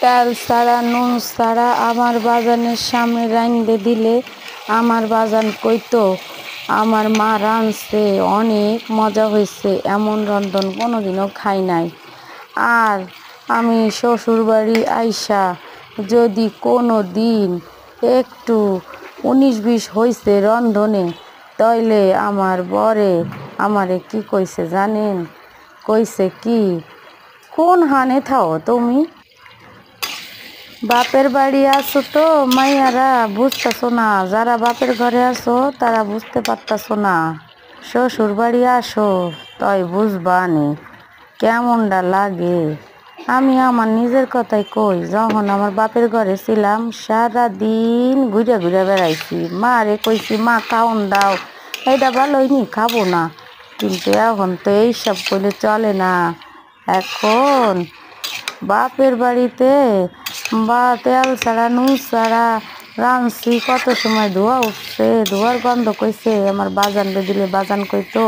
তেল ছাড়া নুন ছাড়া আমার বাজানের সামনে রাইন্দে দিলে আমার বাজান কইতো আমার মা রাঁধছে অনেক মজা হয়েছে, এমন রন্ধন কোনোদিনও খাই নাই। আর আমি শ্বশুরবাড়ি আইসা যদি কোনো দিন একটু 19-20 হয়েছে রন্ধনে, তাইলে আমার বরে আমারে কি কইছে জানেন? কইছে কি, কোন হানে থাও তুমি? বাপের বাড়ি আছো তো মাইয়ারা বুঝতেছো না, যারা বাপের ঘরে আছো তারা বুঝতে পারতাছো না। শ্বশুর বাড়ি আসো তাই বুঝবা নে কেমনটা লাগে। আমি আমার নিজের কথাই কই, যখন আমার বাপের ঘরে ছিলাম সারাদিন ঘুরে ঘুরে বেড়াইছি, মারে কইছি মা খাওন দাও, এটা ভালোই নি খাবো না। কিন্তু এখন তো এইসব করলে চলে না। এখন বাপের বাড়িতে তেল ছাড়া নুন ছাড়া রাঁধছি, কত সময় ধোয়া উঠছে, ধোয়ার গন্ধ কইছে আমার বাজানরে দিলে বাজান কইতো